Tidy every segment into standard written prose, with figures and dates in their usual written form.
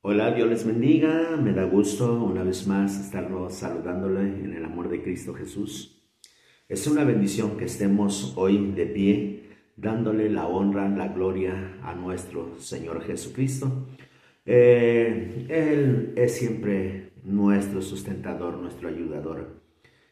Hola, Dios les bendiga. Me da gusto una vez más estarlos saludándole en el amor de Cristo Jesús. Es una bendición que estemos hoy de pie, dándole la honra, la gloria a nuestro Señor Jesucristo. Él es siempre nuestro sustentador, nuestro ayudador.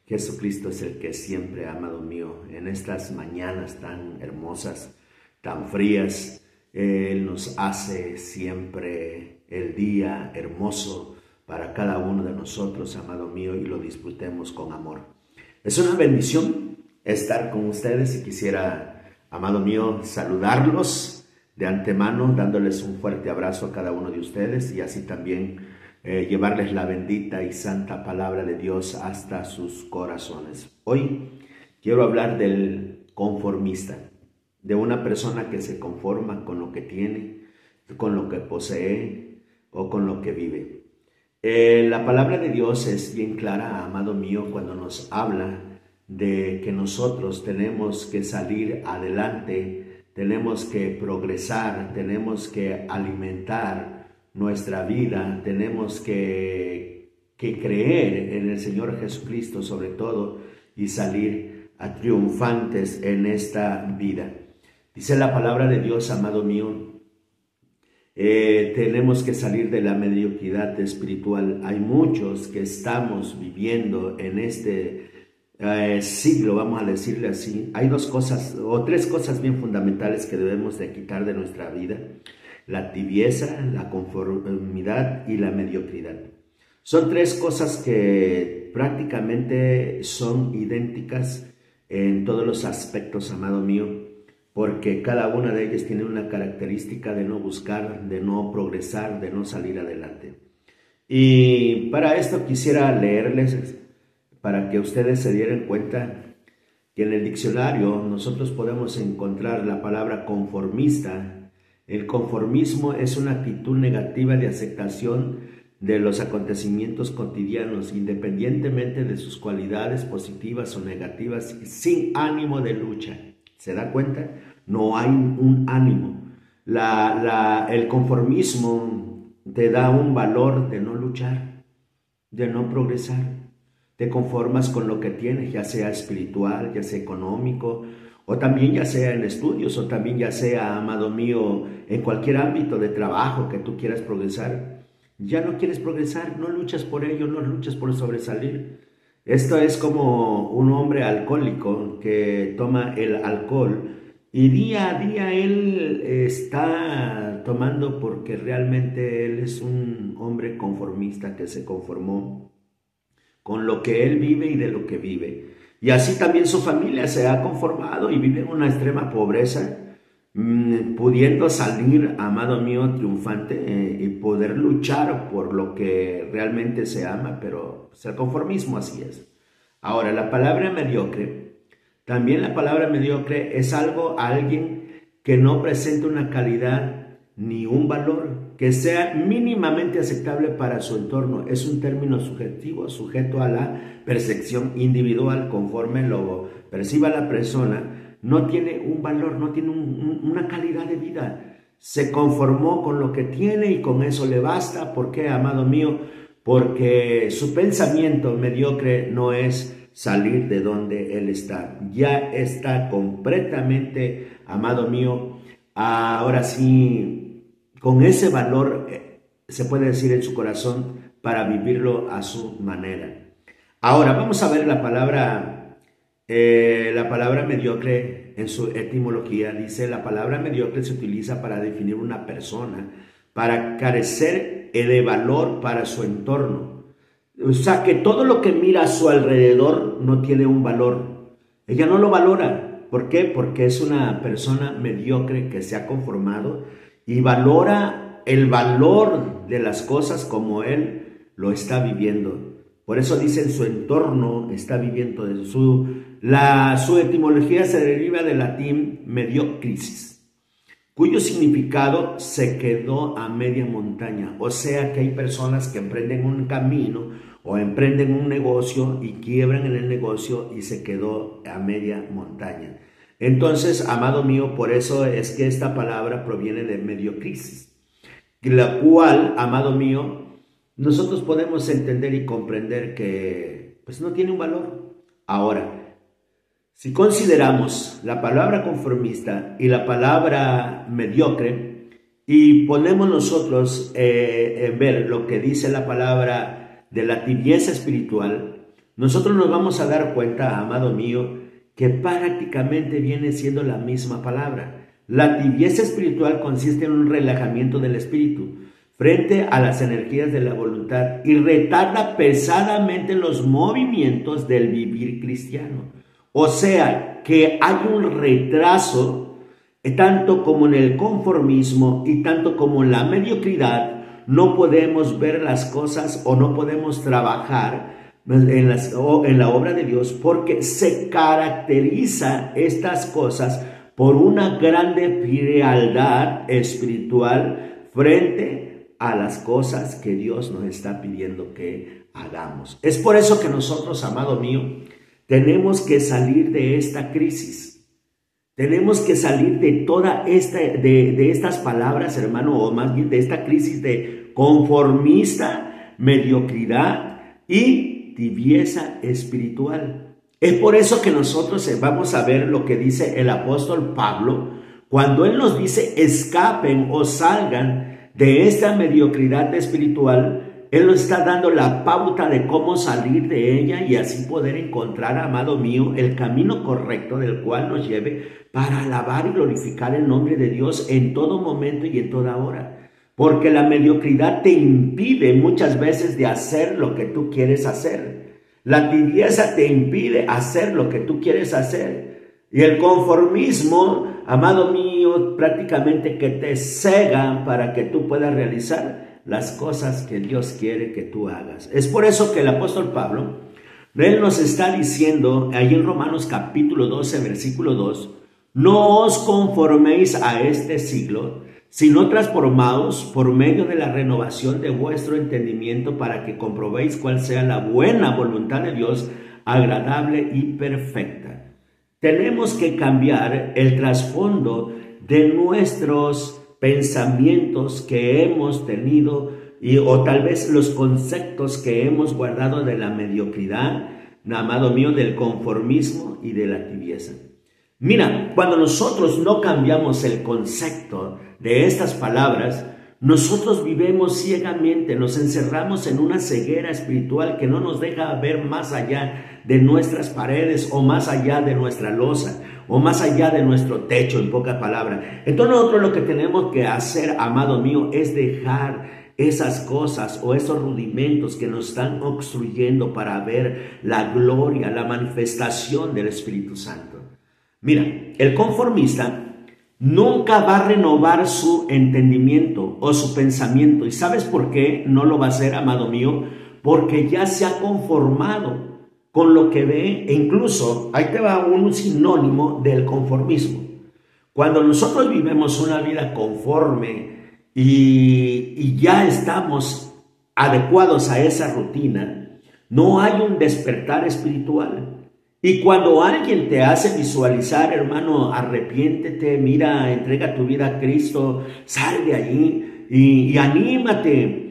Jesucristo es el que siempre, amado mío, en estas mañanas tan hermosas, tan frías, Él nos hace siempre el día hermoso para cada uno de nosotros, amado mío, y lo disfrutemos con amor. Es una bendición estar con ustedes y quisiera, amado mío, saludarlos de antemano, dándoles un fuerte abrazo a cada uno de ustedes y así también llevarles la bendita y santa palabra de Dios hasta sus corazones. Hoy quiero hablar del conformista, de una persona que se conforma con lo que tiene, con lo que posee o con lo que vive. La palabra de Dios es bien clara, amado mío, cuando nos habla de que nosotros tenemos que salir adelante, tenemos que progresar, tenemos que alimentar nuestra vida, tenemos que creer en el Señor Jesucristo sobre todo y salir a triunfantes en esta vida. Dice la palabra de Dios, amado mío, tenemos que salir de la mediocridad espiritual. Hay muchos que estamos viviendo en este siglo, vamos a decirle así. Hay dos cosas o tres cosas bien fundamentales que debemos de quitar de nuestra vida: la tibieza, la conformidad y la mediocridad. Son tres cosas que prácticamente son idénticas en todos los aspectos, amado mío, porque cada una de ellas tiene una característica de no buscar, de no progresar, de no salir adelante. Y para esto quisiera leerles, para que ustedes se dieran cuenta que en el diccionario nosotros podemos encontrar la palabra conformista. El conformismo es una actitud negativa de aceptación de los acontecimientos cotidianos, independientemente de sus cualidades positivas o negativas, sin ánimo de lucha. ¿Se da cuenta? No hay un ánimo. El conformismo te da un valor de no luchar, de no progresar. Te conformas con lo que tienes, ya sea espiritual, ya sea económico, o también ya sea en estudios, o también ya sea, amado mío, en cualquier ámbito de trabajo que tú quieras progresar. Ya no quieres progresar, no luchas por ello, no luchas por sobresalir. Esto es como un hombre alcohólico que toma el alcohol y día a día él está tomando porque realmente él es un hombre conformista que se conformó con lo que él vive y de lo que vive. Y así también su familia se ha conformado y vive en una extrema pobreza, pudiendo salir, amado mío, triunfante y poder luchar por lo que realmente se ama, pero pues, el conformismo así es. Ahora, la palabra mediocre, también la palabra mediocre es alguien que no presenta una calidad ni un valor que sea mínimamente aceptable para su entorno. Es un término subjetivo, sujeto a la percepción individual conforme lo perciba la persona. No tiene un valor, no tiene una calidad de vida. Se conformó con lo que tiene y con eso le basta. ¿Por qué, amado mío? Porque su pensamiento mediocre no es salir de donde él está. Ya está completamente, amado mío, ahora sí, con ese valor, se puede decir, en su corazón, para vivirlo a su manera. Ahora vamos a ver la palabra mediocre en su etimología. Dice: la palabra mediocre se utiliza para definir una persona, para carecer de valor para su entorno. O sea, que todo lo que mira a su alrededor no tiene un valor. Ella no lo valora. ¿Por qué? Porque es una persona mediocre que se ha conformado y valora el valor de las cosas como él lo está viviendo. Por eso dice: en su entorno está viviendo. Su etimología se deriva del latín mediocris, cuyo significado se quedó a media montaña. O sea que hay personas que emprenden un camino o emprenden un negocio y quiebran en el negocio y se quedó a media montaña. Entonces, amado mío, por eso es que esta palabra proviene de mediocris, la cual, amado mío, nosotros podemos entender y comprender que pues no tiene un valor. Ahora, si consideramos la palabra conformista y la palabra mediocre y ponemos nosotros en ver lo que dice la palabra de la tibieza espiritual, nosotros nos vamos a dar cuenta, amado mío, que prácticamente viene siendo la misma palabra. La tibieza espiritual consiste en un relajamiento del espíritu frente a las energías de la voluntad y retarda pesadamente los movimientos del vivir cristiano. O sea, que hay un retraso, tanto como en el conformismo y tanto como en la mediocridad. No podemos ver las cosas o no podemos trabajar en la obra de Dios, porque se caracteriza estas cosas por una grande frialdad espiritual frente a las cosas que Dios nos está pidiendo que hagamos. Es por eso que nosotros, amado mío, tenemos que salir de esta crisis. Tenemos que salir de toda de estas palabras, hermano, o más bien de esta crisis de conformista, mediocridad y tibieza espiritual. Es por eso que nosotros vamos a ver lo que dice el apóstol Pablo cuando él nos dice escapen o salgan de esta mediocridad espiritual. Él nos está dando la pauta de cómo salir de ella y así poder encontrar, amado mío, el camino correcto del cual nos lleve para alabar y glorificar el nombre de Dios en todo momento y en toda hora. Porque la mediocridad te impide muchas veces de hacer lo que tú quieres hacer. La tibieza te impide hacer lo que tú quieres hacer. Y el conformismo, amado mío, prácticamente que te cegan para que tú puedas realizar las cosas que Dios quiere que tú hagas. Es por eso que el apóstol Pablo, él nos está diciendo ahí en Romanos capítulo 12, versículo 2, no os conforméis a este siglo, sino transformaos por medio de la renovación de vuestro entendimiento para que comprobéis cuál sea la buena voluntad de Dios, agradable y perfecta. Tenemos que cambiar el trasfondo de nuestros pensamientos que hemos tenido o tal vez los conceptos que hemos guardado de la mediocridad, amado mío, del conformismo y de la tibieza. Mira, cuando nosotros no cambiamos el concepto de estas palabras, nosotros vivimos ciegamente, nos encerramos en una ceguera espiritual que no nos deja ver más allá de nuestras paredes o más allá de nuestra losa o más allá de nuestro techo, en pocas palabras. Entonces nosotros lo que tenemos que hacer, amado mío, es dejar esas cosas o esos rudimentos que nos están obstruyendo para ver la gloria, la manifestación del Espíritu Santo. Mira, el conformista nunca va a renovar su entendimiento o su pensamiento. ¿Y sabes por qué no lo va a hacer, amado mío? Porque ya se ha conformado con lo que ve. E incluso, ahí te va un sinónimo del conformismo. Cuando nosotros vivimos una vida conforme y ya estamos adecuados a esa rutina, no hay un despertar espiritual. Y cuando alguien te hace visualizar, hermano, arrepiéntete, mira, entrega tu vida a Cristo, sal de allí y anímate.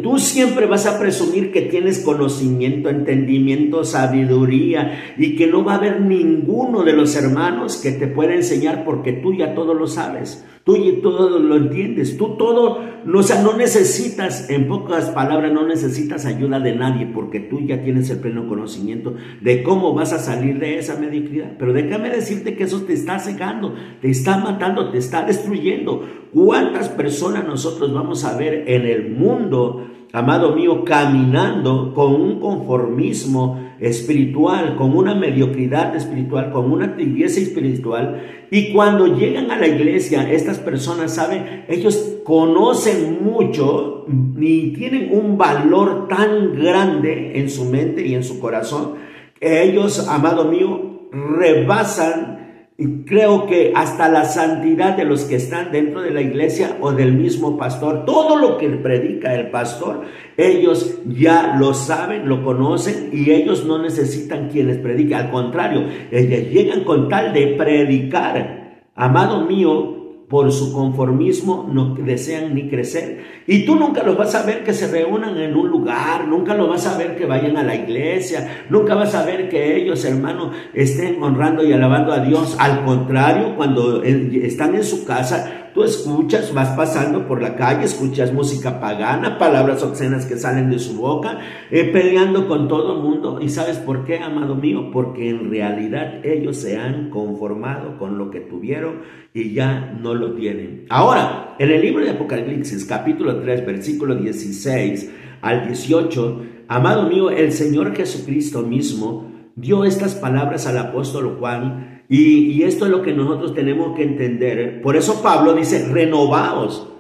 Tú siempre vas a presumir que tienes conocimiento, entendimiento, sabiduría y que no va a haber ninguno de los hermanos que te pueda enseñar porque tú ya todo lo sabes, tú ya todo lo entiendes, tú todo, o sea, no necesitas, en pocas palabras, no necesitas ayuda de nadie porque tú ya tienes el pleno conocimiento de cómo vas a salir de esa mediocridad. Pero déjame decirte que eso te está cegando, te está matando, te está destruyendo. ¿Cuántas personas nosotros vamos a ver en el mundo, amado mío, caminando con un conformismo espiritual, con una mediocridad espiritual, con una tibieza espiritual? Y cuando llegan a la iglesia, estas personas, ¿saben? Ellos conocen mucho y tienen un valor tan grande en su mente y en su corazón que ellos, amado mío, rebasan. Y creo que hasta la santidad de los que están dentro de la iglesia o del mismo pastor, todo lo que predica el pastor, ellos ya lo saben, lo conocen y ellos no necesitan quien les predique. Al contrario, ellos llegan con tal de predicar, amado mío, por su conformismo no desean ni crecer. Y tú nunca los vas a ver que se reúnan en un lugar, nunca los vas a ver que vayan a la iglesia, nunca vas a ver que ellos, hermano, estén honrando y alabando a Dios. Al contrario, cuando están en su casa, tú escuchas, vas pasando por la calle, escuchas música pagana, palabras obscenas que salen de su boca, peleando con todo el mundo. ¿Y sabes por qué, amado mío? Porque en realidad ellos se han conformado con lo que tuvieron y ya no lo tienen. Ahora, en el libro de Apocalipsis, capítulo 3, versículo 16 al 18, amado mío, el Señor Jesucristo mismo dio estas palabras al apóstol Juan, y esto es lo que nosotros tenemos que entender. Por eso Pablo dice, renovaos.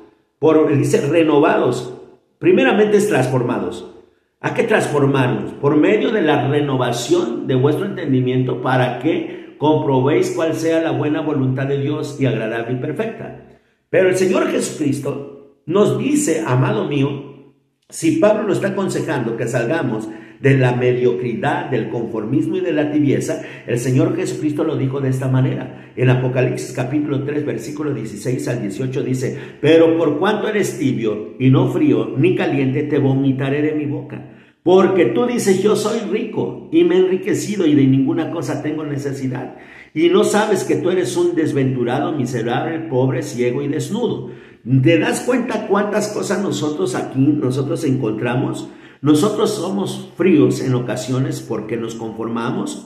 Dice renovados. Primeramente es transformados. Hay que transformarnos por medio de la renovación de vuestro entendimiento para que comprobéis cuál sea la buena voluntad de Dios y agradable y perfecta. Pero el Señor Jesucristo nos dice, amado mío, si Pablo nos está aconsejando que salgamos de la mediocridad, del conformismo y de la tibieza, el Señor Jesucristo lo dijo de esta manera. En Apocalipsis capítulo 3, versículo 16 al 18 dice, pero por cuanto eres tibio y no frío ni caliente, te vomitaré de mi boca. Porque tú dices, yo soy rico y me he enriquecido y de ninguna cosa tengo necesidad. Y no sabes que tú eres un desventurado, miserable, pobre, ciego y desnudo. ¿Te das cuenta cuántas cosas nosotros encontramos? Nosotros somos fríos en ocasiones porque nos conformamos,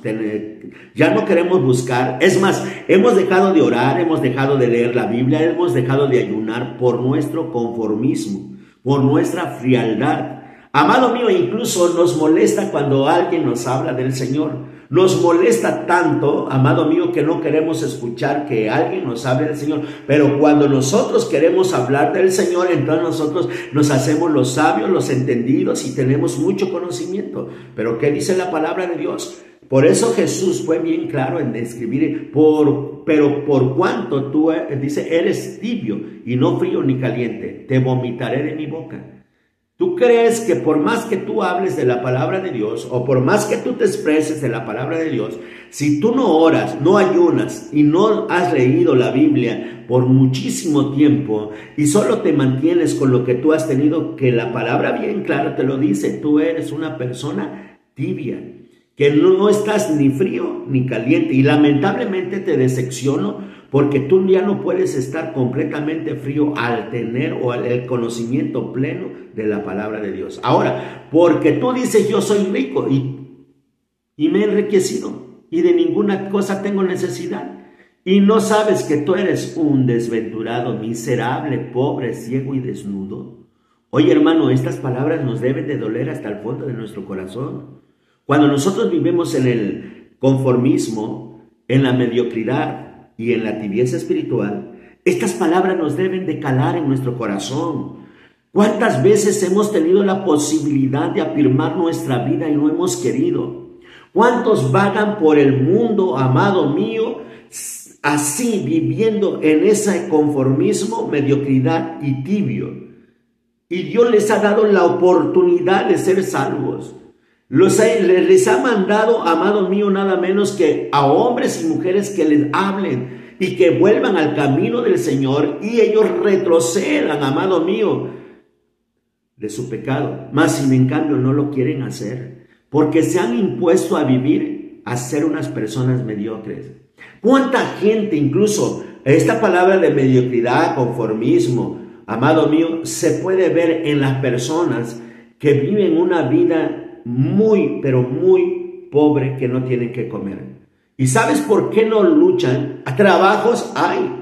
ya no queremos buscar. Es más, hemos dejado de orar, hemos dejado de leer la Biblia, hemos dejado de ayunar por nuestro conformismo, por nuestra frialdad. Amado mío, incluso nos molesta cuando alguien nos habla del Señor. Nos molesta tanto, amado mío, que no queremos escuchar que alguien nos hable del Señor. Pero cuando nosotros queremos hablar del Señor, entonces nosotros nos hacemos los sabios, los entendidos y tenemos mucho conocimiento. Pero ¿qué dice la palabra de Dios? Por eso Jesús fue bien claro en describir, pero por cuanto tú, dice, eres tibio y no frío ni caliente, te vomitaré de mi boca. ¿Tú crees que por más que tú hables de la palabra de Dios o por más que tú te expreses de la palabra de Dios, si tú no oras, no ayunas y no has leído la Biblia por muchísimo tiempo y solo te mantienes con lo que tú has tenido, que la palabra bien clara te lo dice, tú eres una persona tibia, que no estás ni frío ni caliente? Y lamentablemente te decepciono porque tú ya no puedes estar completamente frío al tener el conocimiento pleno de la palabra de Dios. Ahora, porque tú dices yo soy rico y me he enriquecido y de ninguna cosa tengo necesidad, y no sabes que tú eres un desventurado, miserable, pobre, ciego y desnudo. Oye, hermano, estas palabras nos deben de doler hasta el fondo de nuestro corazón. Cuando nosotros vivimos en el conformismo, en la mediocridad y en la tibieza espiritual, estas palabras nos deben de calar en nuestro corazón. ¿Cuántas veces hemos tenido la posibilidad de afirmar nuestra vida y no hemos querido? ¿Cuántos vagan por el mundo, amado mío, así viviendo en ese conformismo, mediocridad y tibio? Y Dios les ha dado la oportunidad de ser salvos. Les ha mandado, amado mío, nada menos que a hombres y mujeres que les hablen y que vuelvan al camino del Señor, y ellos retrocedan, amado mío, de su pecado. Mas sin en cambio no lo quieren hacer porque se han impuesto a vivir, a ser unas personas mediocres. ¿Cuánta gente, incluso esta palabra de mediocridad, conformismo, amado mío, se puede ver en las personas que viven una vida muy, pero muy pobre, que no tienen que comer? ¿Y sabes por qué no luchan? A trabajos hay.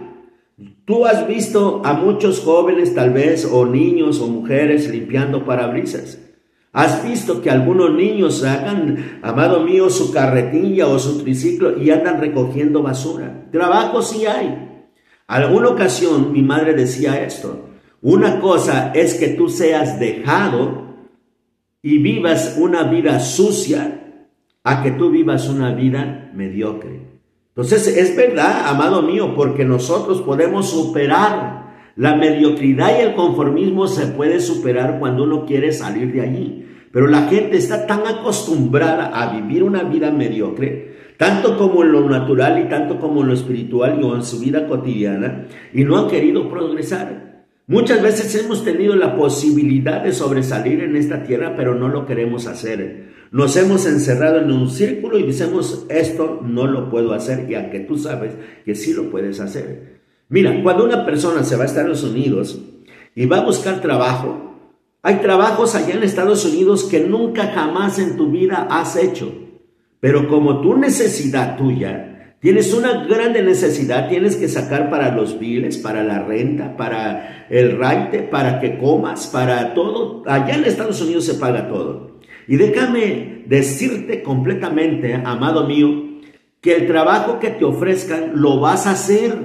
Tú has visto a muchos jóvenes, tal vez, o niños o mujeres limpiando parabrisas. Has visto que algunos niños sacan, amado mío, su carretilla o su triciclo y andan recogiendo basura. Trabajos sí hay. Alguna ocasión mi madre decía esto: una cosa es que tú seas dejado y vivas una vida sucia, a que tú vivas una vida mediocre. Entonces es verdad, amado mío, porque nosotros podemos superar la mediocridad, y el conformismo se puede superar cuando uno quiere salir de allí. Pero la gente está tan acostumbrada a vivir una vida mediocre, tanto como en lo natural y tanto como en lo espiritual o en su vida cotidiana, y no han querido progresar. Muchas veces hemos tenido la posibilidad de sobresalir en esta tierra, pero no lo queremos hacer. Nos hemos encerrado en un círculo y decimos, esto no lo puedo hacer, y aunque tú sabes que sí lo puedes hacer. Mira, cuando una persona se va a Estados Unidos y va a buscar trabajo, hay trabajos allá en Estados Unidos que nunca jamás en tu vida has hecho. Pero como tu necesidad tuya, tienes una grande necesidad, tienes que sacar para los biles, para la renta, para el raite, para que comas, para todo. Allá en Estados Unidos se paga todo. Y déjame decirte completamente, amado mío, que el trabajo que te ofrezcan lo vas a hacer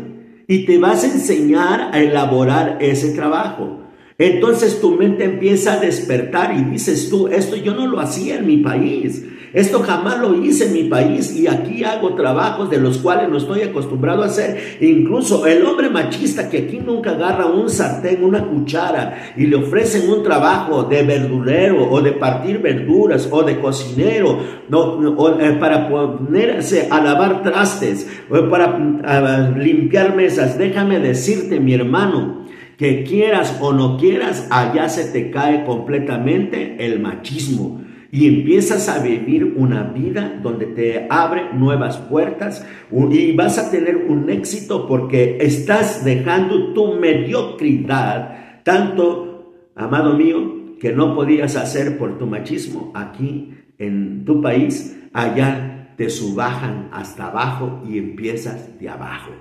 y te vas a enseñar a elaborar ese trabajo. Entonces tu mente empieza a despertar y dices tú, esto yo no lo hacía en mi país, esto jamás lo hice en mi país y aquí hago trabajos de los cuales no estoy acostumbrado a hacer. Incluso el hombre machista que aquí nunca agarra un sartén, una cuchara y le ofrecen un trabajo de verdurero o de partir verduras o de cocinero, para ponerse a lavar trastes o para limpiar mesas. Déjame decirte, mi hermano, que quieras o no quieras, allá se te cae completamente el machismo y empiezas a vivir una vida donde te abre nuevas puertas y vas a tener un éxito porque estás dejando tu mediocridad, tanto, amado mío, que no podías hacer por tu machismo aquí en tu país, allá te subajan hasta abajo y empiezas de abajo.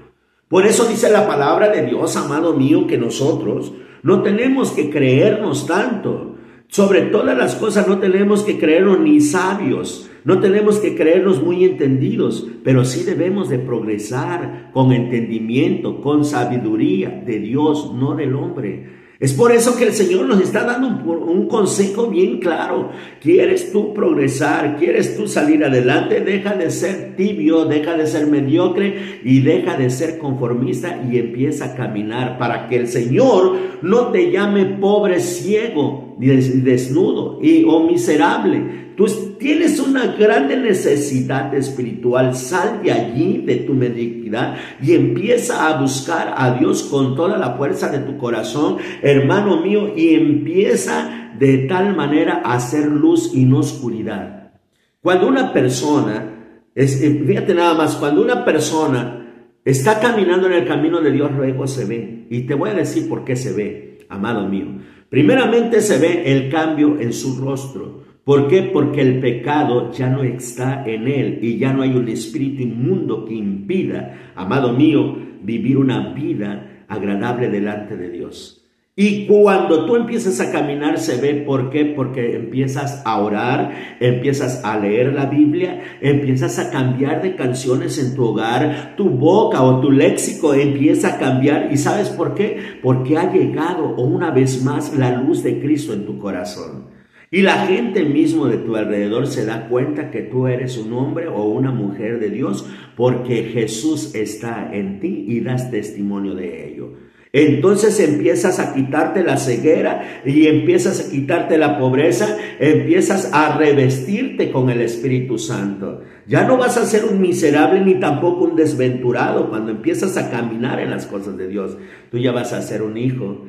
Por eso dice la palabra de Dios, amado mío, que nosotros no tenemos que creernos tanto. Sobre todas las cosas no tenemos que creernos ni sabios, no tenemos que creernos muy entendidos, pero sí debemos de progresar con entendimiento, con sabiduría de Dios, no del hombre. Es por eso que el Señor nos está dando un consejo bien claro. ¿Quieres tú progresar? ¿Quieres tú salir adelante? Deja de ser tibio, deja de ser mediocre y deja de ser conformista y empieza a caminar para que el Señor no te llame pobre, ciego, desnudo o miserable. Tú tienes una grande necesidad espiritual, sal de allí, de tu mediocridad y empieza a buscar a Dios con toda la fuerza de tu corazón, hermano mío, y empieza de tal manera a hacer luz y no oscuridad. Cuando una persona, fíjate nada más, cuando una persona está caminando en el camino de Dios, luego se ve, y te voy a decir por qué se ve, amado mío. Primeramente se ve el cambio en su rostro. ¿Por qué? Porque el pecado ya no está en él y ya no hay un espíritu inmundo que impida, amado mío, vivir una vida agradable delante de Dios. Y cuando tú empiezas a caminar se ve, ¿por qué? Porque empiezas a orar, empiezas a leer la Biblia, empiezas a cambiar de canciones en tu hogar, tu boca o tu léxico empieza a cambiar. ¿Y sabes por qué? Porque ha llegado una vez más la luz de Cristo en tu corazón. Y la gente mismo de tu alrededor se da cuenta que tú eres un hombre o una mujer de Dios porque Jesús está en ti y das testimonio de ello. Entonces empiezas a quitarte la ceguera y empiezas a quitarte la pobreza, empiezas a revestirte con el Espíritu Santo. Ya no vas a ser un miserable ni tampoco un desventurado cuando empiezas a caminar en las cosas de Dios. Tú ya vas a ser un hijo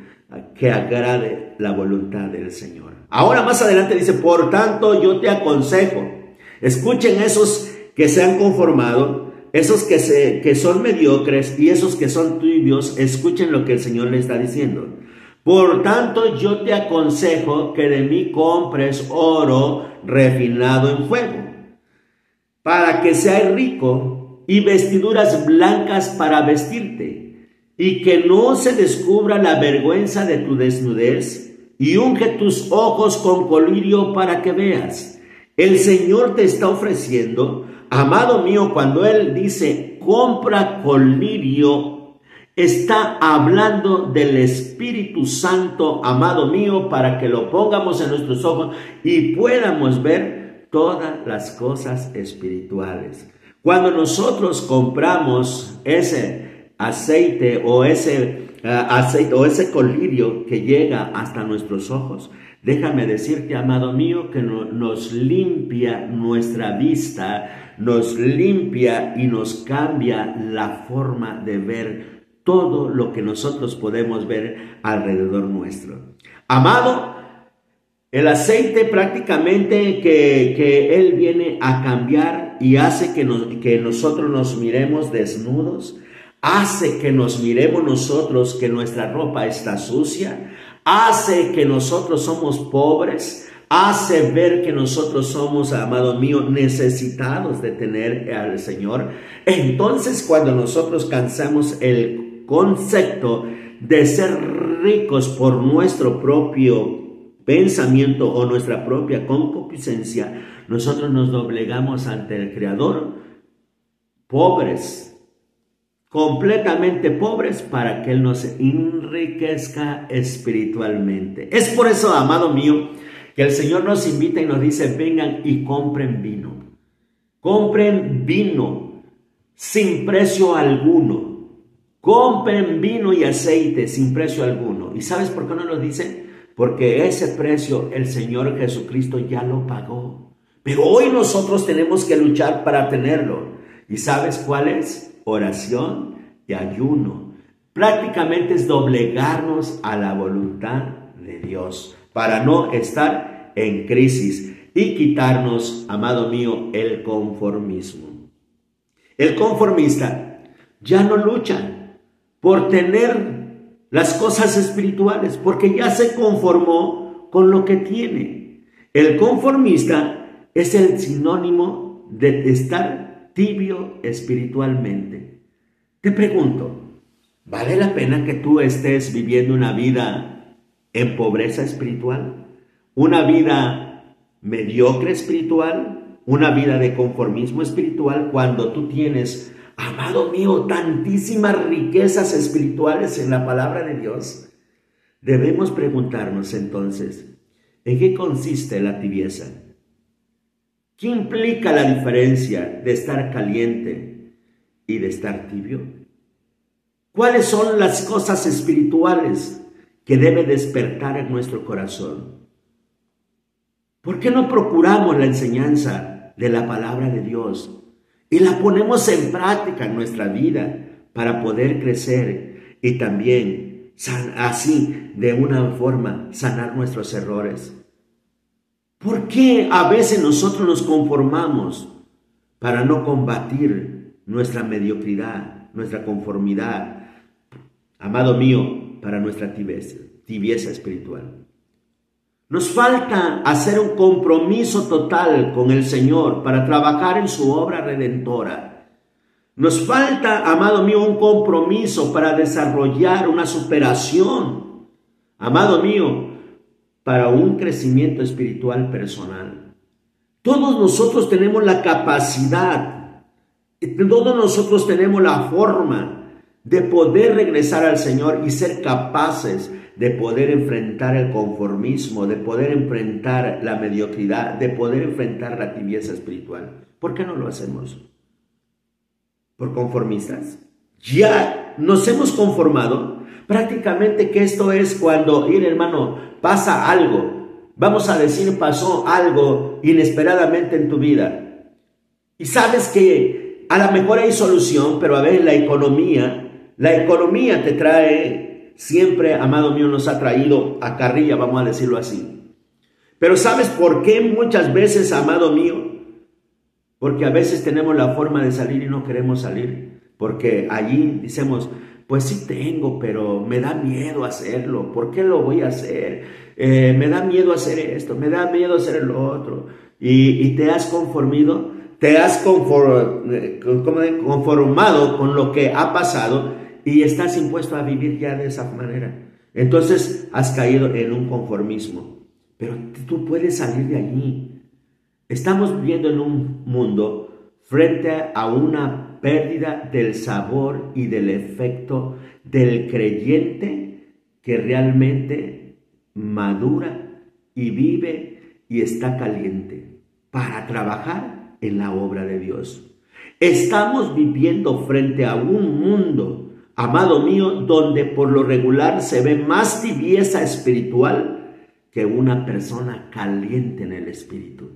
que agrade la voluntad del Señor. Ahora más adelante dice, por tanto yo te aconsejo, escuchen esos que se han conformado, esos que son mediocres y esos que son tibios, escuchen lo que el Señor le está diciendo. Por tanto yo te aconsejo que de mí compres oro refinado en fuego, para que seas rico y vestiduras blancas para vestirte, y que no se descubra la vergüenza de tu desnudez, y unge tus ojos con colirio para que veas. El Señor te está ofreciendo, amado mío, cuando Él dice, compra colirio, está hablando del Espíritu Santo, amado mío, para que lo pongamos en nuestros ojos y podamos ver todas las cosas espirituales. Cuando nosotros compramos ese aceite o ese colirio que llega hasta nuestros ojos, déjame decirte, amado mío, que nos limpia nuestra vista, nos limpia y nos cambia la forma de ver todo lo que nosotros podemos ver alrededor nuestro. Amado, el aceite prácticamente que Él viene a cambiar y hace que nosotros nos miremos desnudos, hace que nos miremos nosotros que nuestra ropa está sucia, hace que nosotros somos pobres, hace ver que nosotros somos, amado mío, necesitados de tener al Señor. Entonces, cuando nosotros cansamos el concepto de ser ricos por nuestro propio pensamiento o nuestra propia concupiscencia, nosotros nos doblegamos ante el Creador, pobres, completamente pobres, para que Él nos enriquezca espiritualmente. Es por eso, amado mío, que el Señor nos invita y nos dice: vengan y compren vino. Compren vino sin precio alguno. Compren vino y aceite sin precio alguno. ¿Y sabes por qué no lo dice? Porque ese precio el Señor Jesucristo ya lo pagó. Pero hoy nosotros tenemos que luchar para tenerlo. ¿Y sabes cuál es? Oración y ayuno. Prácticamente es doblegarnos a la voluntad de Dios para no estar en crisis y quitarnos, amado mío, el conformismo. El conformista ya no lucha por tener las cosas espirituales, porque ya se conformó con lo que tiene. El conformista es el sinónimo de estar tibio espiritualmente. Te pregunto, ¿vale la pena que tú estés viviendo una vida en pobreza espiritual? ¿Una vida mediocre espiritual? ¿Una vida de conformismo espiritual cuando tú tienes, amado mío, tantísimas riquezas espirituales en la palabra de Dios? Debemos preguntarnos entonces, ¿en qué consiste la tibieza? ¿Qué implica la diferencia de estar caliente y de estar tibio? ¿Cuáles son las cosas espirituales que debe despertar en nuestro corazón? ¿Por qué no procuramos la enseñanza de la palabra de Dios y la ponemos en práctica en nuestra vida para poder crecer y también así de una forma sanar nuestros errores? ¿Por qué a veces nosotros nos conformamos para no combatir nuestra mediocridad, nuestra conformidad, amado mío, para nuestra tibieza espiritual? Nos falta hacer un compromiso total con el Señor para trabajar en su obra redentora. Nos falta, amado mío, un compromiso para desarrollar una superación, amado mío, para un crecimiento espiritual personal. Todos nosotros tenemos la capacidad, todos nosotros tenemos la forma de poder regresar al Señor y ser capaces de poder enfrentar el conformismo, de poder enfrentar la mediocridad, de poder enfrentar la tibieza espiritual. ¿Por qué no lo hacemos? ¿Por conformistas? Ya nos hemos conformado. Prácticamente que esto es cuando, hermano, pasa algo. Vamos a decir, pasó algo inesperadamente en tu vida. Y sabes que a lo mejor hay solución, pero a ver, la economía te trae siempre, amado mío, nos ha traído a carrilla, vamos a decirlo así. Pero ¿sabes por qué muchas veces, amado mío? Porque a veces tenemos la forma de salir y no queremos salir. Porque allí decimos, pues sí tengo, pero me da miedo hacerlo. ¿Por qué lo voy a hacer? Me da miedo hacer esto, me da miedo hacer lo otro. Y te has conformado, te has conformado con lo que ha pasado y estás impuesto a vivir ya de esa manera. Entonces has caído en un conformismo. Pero tú puedes salir de allí. Estamos viviendo en un mundo frente a una pérdida del sabor y del efecto del creyente que realmente madura y vive y está caliente para trabajar en la obra de Dios. Estamos viviendo frente a un mundo, amado mío, donde por lo regular se ve más tibieza espiritual que una persona caliente en el espíritu.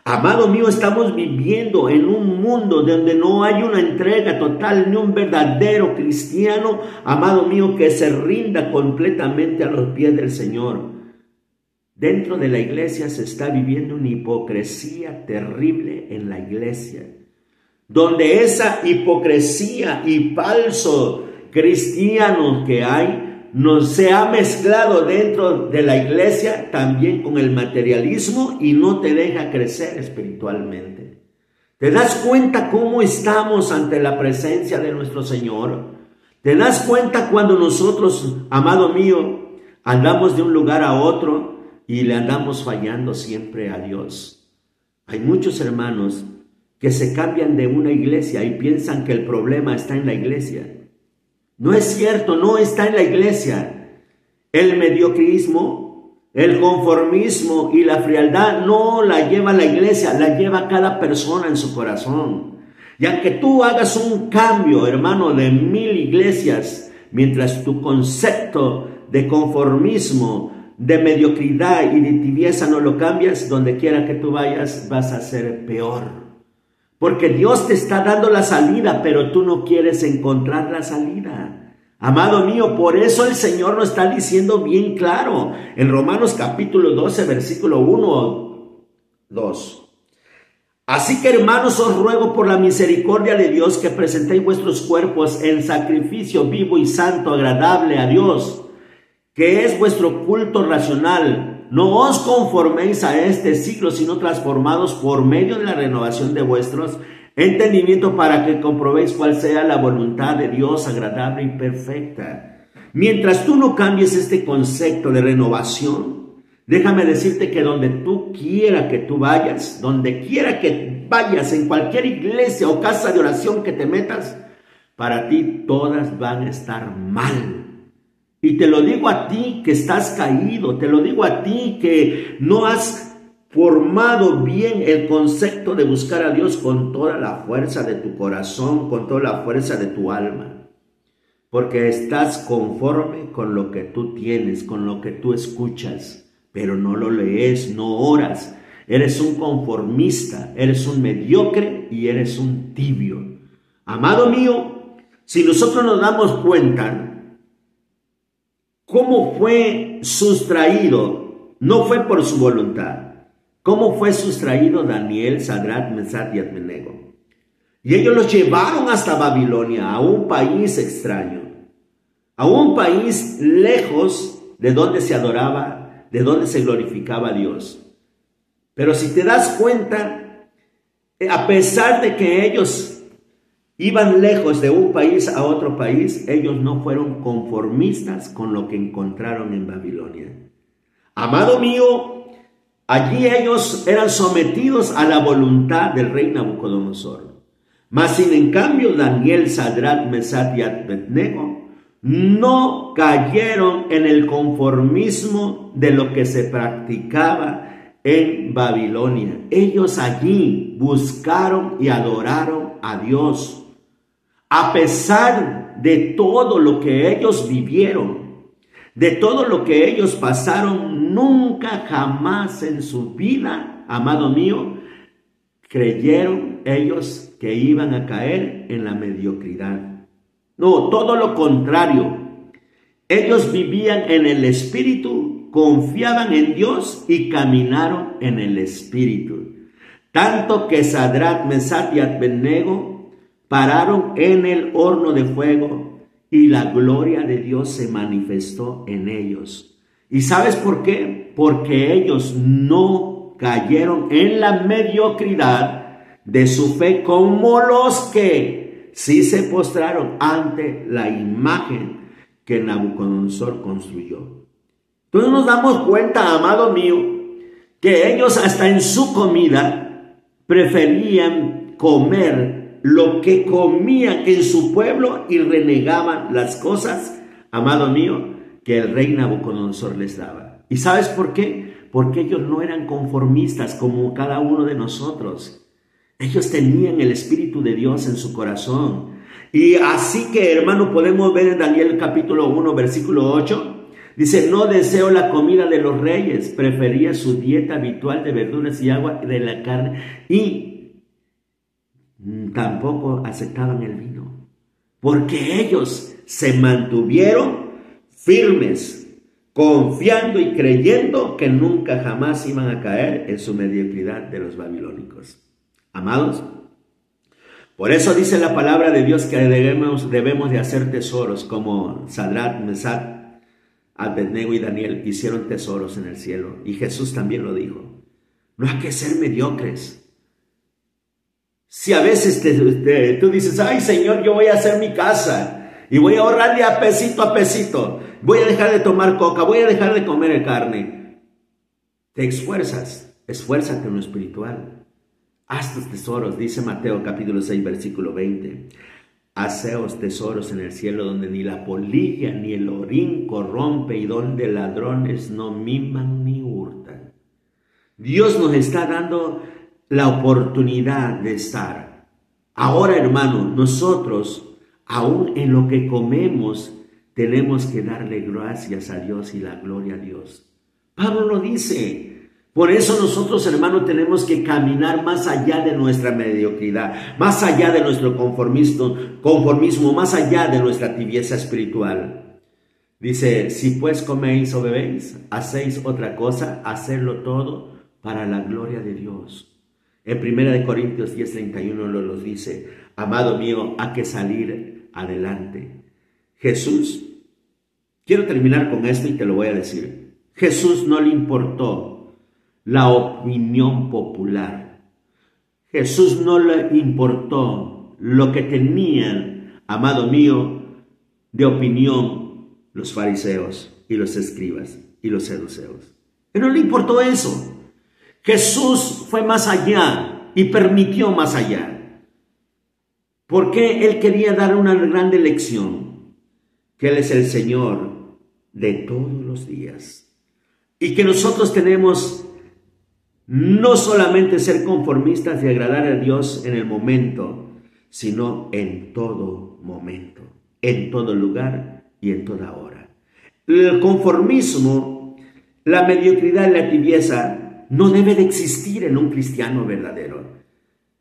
Amado mío, estamos viviendo en un mundo donde no hay una entrega total ni un verdadero cristiano, amado mío, que se rinda completamente a los pies del Señor. Dentro de la iglesia se está viviendo una hipocresía terrible en la iglesia, donde esa hipocresía y falso cristiano que hay se ha mezclado dentro de la iglesia también con el materialismo y no te deja crecer espiritualmente. ¿Te das cuenta cómo estamos ante la presencia de nuestro Señor? ¿Te das cuenta cuando nosotros, amado mío, andamos de un lugar a otro y le andamos fallando siempre a Dios? Hay muchos hermanos que se cambian de una iglesia y piensan que el problema está en la iglesia. No es cierto, no está en la iglesia. El mediocrismo, el conformismo y la frialdad no la lleva la iglesia, la lleva cada persona en su corazón. Y aunque tú hagas un cambio, hermano, de 1000 iglesias, mientras tu concepto de conformismo, de mediocridad y de tibieza no lo cambias, donde quiera que tú vayas vas a ser peor. Porque Dios te está dando la salida, pero tú no quieres encontrar la salida. Amado mío, por eso el Señor nos está diciendo bien claro en Romanos capítulo 12, versículo 1, 2. Así que, hermanos, os ruego por la misericordia de Dios que presentéis vuestros cuerpos en sacrificio vivo y santo, agradable a Dios, que es vuestro culto racional. No os conforméis a este siglo, sino transformados por medio de la renovación de vuestros entendimientos para que comprobéis cuál sea la voluntad de Dios agradable y perfecta. Mientras tú no cambies este concepto de renovación, déjame decirte que donde tú quiera que tú vayas, donde quiera que vayas, en cualquier iglesia o casa de oración que te metas, para ti todas van a estar mal. Y te lo digo a ti que estás caído, te lo digo a ti que no has formado bien el concepto de buscar a Dios con toda la fuerza de tu corazón, con toda la fuerza de tu alma. Porque estás conforme con lo que tú tienes, con lo que tú escuchas, pero no lo lees, no oras. Eres un conformista, eres un mediocre y eres un tibio. Amado mío, si nosotros nos damos cuenta, ¿cómo fue sustraído? No fue por su voluntad. ¿Cómo fue sustraído Daniel, Sadrach, Mesach y Abednego? Y ellos los llevaron hasta Babilonia, a un país extraño, a un país lejos de donde se adoraba, de donde se glorificaba a Dios. Pero si te das cuenta, a pesar de que ellos iban lejos de un país a otro país, ellos no fueron conformistas con lo que encontraron en Babilonia. Amado mío, allí ellos eran sometidos a la voluntad del rey Nabucodonosor. Mas sin en cambio Daniel, Sadrach, Mesach y Abednego no cayeron en el conformismo de lo que se practicaba en Babilonia. Ellos allí buscaron y adoraron a Dios. A pesar de todo lo que ellos vivieron, de todo lo que ellos pasaron, nunca jamás en su vida, amado mío, creyeron ellos que iban a caer en la mediocridad. No, todo lo contrario. Ellos vivían en el Espíritu, confiaban en Dios y caminaron en el Espíritu. Tanto que Sadrach, Mesach y Abednego pararon en el horno de fuego y la gloria de Dios se manifestó en ellos. ¿Y sabes por qué? Porque ellos no cayeron en la mediocridad de su fe como los que sí se postraron ante la imagen que Nabucodonosor construyó. Entonces nos damos cuenta, amado mío, que ellos hasta en su comida preferían comer lo que comían en su pueblo y renegaban las cosas, amado mío, que el rey Nabucodonosor les daba. ¿Y sabes por qué? Porque ellos no eran conformistas como cada uno de nosotros. Ellos tenían el Espíritu de Dios en su corazón. Y así que, hermano, podemos ver en Daniel capítulo 1, versículo 8, Dice, no deseo la comida de los reyes, prefería su dieta habitual de verduras y agua de la carne, y tampoco aceptaban el vino, porque ellos se mantuvieron firmes, confiando y creyendo que nunca jamás iban a caer en su mediocridad de los babilónicos. Amados, por eso dice la palabra de Dios que debemos de hacer tesoros, como Sadrach, Mesach, Abednego y Daniel hicieron tesoros en el cielo. Y Jesús también lo dijo. No hay que ser mediocres. Si a veces tú dices, ay Señor, yo voy a hacer mi casa y voy a ahorrarle a pesito, voy a dejar de tomar coca, voy a dejar de comer carne. Te esfuérzate en lo espiritual. Haz tus tesoros, dice Mateo capítulo 6, versículo 20. Haceos tesoros en el cielo donde ni la polilla ni el orín corrompe y donde ladrones no miman ni hurtan. Dios nos está dando la oportunidad de estar. Ahora, hermano, nosotros, aún en lo que comemos, tenemos que darle gracias a Dios y la gloria a Dios. Pablo lo dice. Por eso nosotros, hermanos, tenemos que caminar más allá de nuestra mediocridad, más allá de nuestro conformismo, más allá de nuestra tibieza espiritual. Dice, si pues coméis o bebéis, hacéis otra cosa, hacedlo todo para la gloria de Dios. En 1 Corintios 10:31 nos dice, amado mío, hay que salir adelante. Jesús, quiero terminar con esto y te lo voy a decir. Jesús no le importó la opinión popular. Jesús no le importó lo que tenían, amado mío, de opinión los fariseos y los escribas y los saduceos. No le importó eso. Jesús fue más allá y permitió más allá. Porque Él quería dar una grande lección, que Él es el Señor de todos los días. Y que nosotros tenemos no solamente ser conformistas y agradar a Dios en el momento, sino en todo momento, en todo lugar y en toda hora. El conformismo, la mediocridad y la tibieza no debe de existir en un cristiano verdadero.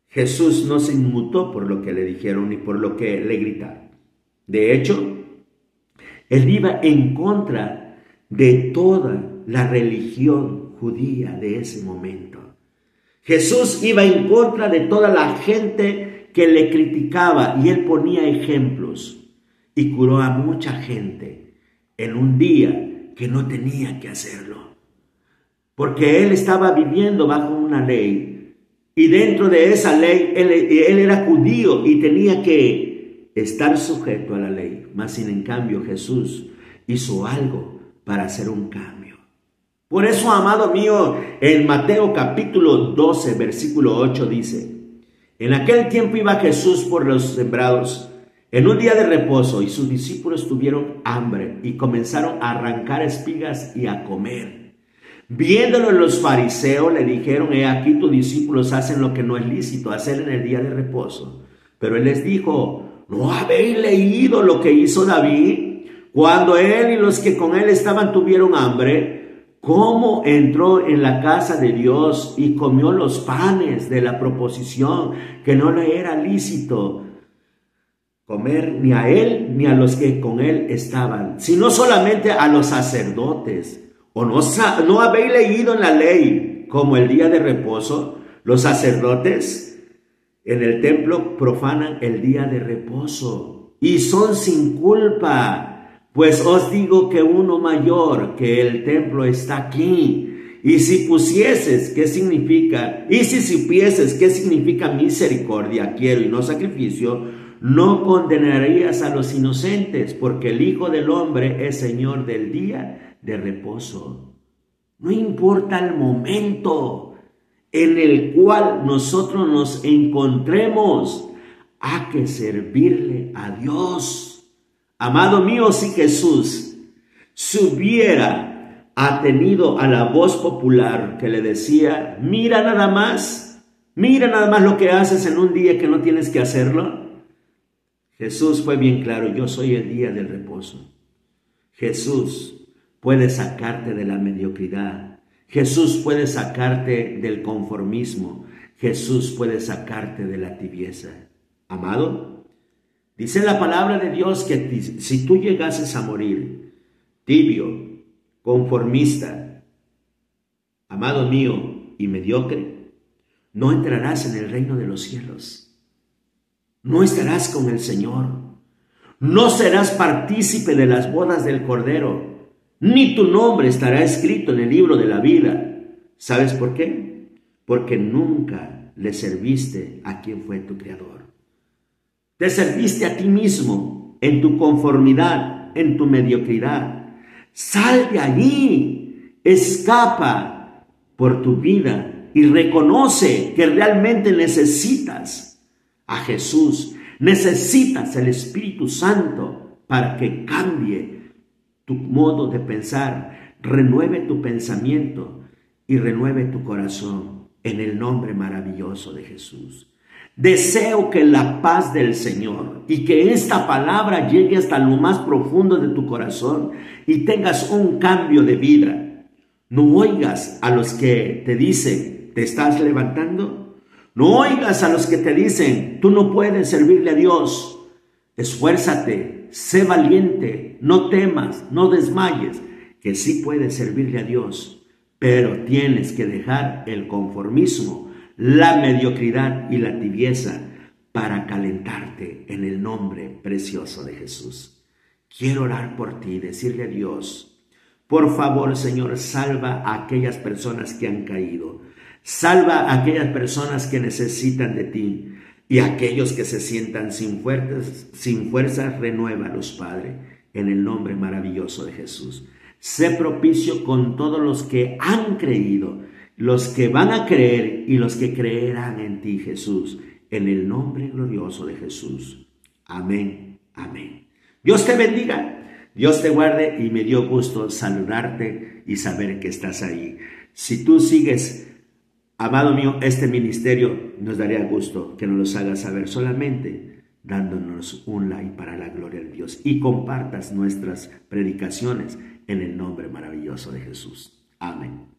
Jesús no se inmutó por lo que le dijeron ni por lo que le gritaron. De hecho, Él iba en contra de toda la religión judía de ese momento. Jesús iba en contra de toda la gente que le criticaba y Él ponía ejemplos y curó a mucha gente en un día que no tenía que hacerlo. Porque Él estaba viviendo bajo una ley y dentro de esa ley él era judío y tenía que estar sujeto a la ley. Mas sin en cambio Jesús hizo algo para hacer un cambio. Por eso, amado mío, en Mateo capítulo 12, versículo 8 dice, en aquel tiempo iba Jesús por los sembrados en un día de reposo y sus discípulos tuvieron hambre y comenzaron a arrancar espigas y a comer. Viéndolo los fariseos le dijeron, he aquí tus discípulos hacen lo que no es lícito hacer en el día de reposo. Pero Él les dijo, ¿no habéis leído lo que hizo David cuando él y los que con él estaban tuvieron hambre? Cómo entró en la casa de Dios y comió los panes de la proposición que no le era lícito comer ni a él ni a los que con él estaban, sino solamente a los sacerdotes. ¿O no habéis leído en la ley como el día de reposo? Los sacerdotes en el templo profanan el día de reposo y son sin culpa. Pues os digo que uno mayor que el templo está aquí. Y si pusieses, ¿qué significa? Y si supieses qué significa misericordia, quiero y no sacrificio, no condenarías a los inocentes, porque el Hijo del Hombre es Señor del día de reposo. No importa el momento en el cual nosotros nos encontremos, hay que servirle a Dios. Amado mío, si Jesús se hubiera atenido a la voz popular que le decía, mira nada más lo que haces en un día que no tienes que hacerlo. Jesús fue bien claro, yo soy el día del reposo. Jesús puede sacarte de la mediocridad. Jesús puede sacarte del conformismo. Jesús puede sacarte de la tibieza. Amado, dice la palabra de Dios que si tú llegases a morir tibio, conformista, amado mío, y mediocre, no entrarás en el reino de los cielos. No estarás con el Señor. No serás partícipe de las bodas del Cordero, ni tu nombre estará escrito en el libro de la vida. ¿Sabes por qué? Porque nunca le serviste a quien fue tu Creador. Te serviste a ti mismo en tu conformidad, en tu mediocridad. Sal de allí, escapa por tu vida y reconoce que realmente necesitas a Jesús. Necesitas el Espíritu Santo para que cambie tu modo de pensar, renueve tu pensamiento y renueve tu corazón en el nombre maravilloso de Jesús. Deseo que la paz del Señor y que esta palabra llegue hasta lo más profundo de tu corazón y tengas un cambio de vida. No oigas a los que te dicen, ¿te estás levantando? No oigas a los que te dicen, tú no puedes servirle a Dios. Esfuérzate, sé valiente, no temas, no desmayes, que sí puedes servirle a Dios, pero tienes que dejar el conformismo, la mediocridad y la tibieza para calentarte en el nombre precioso de Jesús. Quiero orar por ti y decirle a Dios, por favor, Señor, salva a aquellas personas que han caído. Salva a aquellas personas que necesitan de ti y aquellos que se sientan sin fuerzas, renuévalos, Padre, en el nombre maravilloso de Jesús. Sé propicio con todos los que han creído, los que van a creer y los que creerán en ti, Jesús, en el nombre glorioso de Jesús. Amén, amén. Dios te bendiga, Dios te guarde y me dio gusto saludarte y saber que estás ahí. Si tú sigues, amado mío, este ministerio, nos daría gusto que nos los hagas saber solamente dándonos un like para la gloria de Dios y compartas nuestras predicaciones en el nombre maravilloso de Jesús. Amén.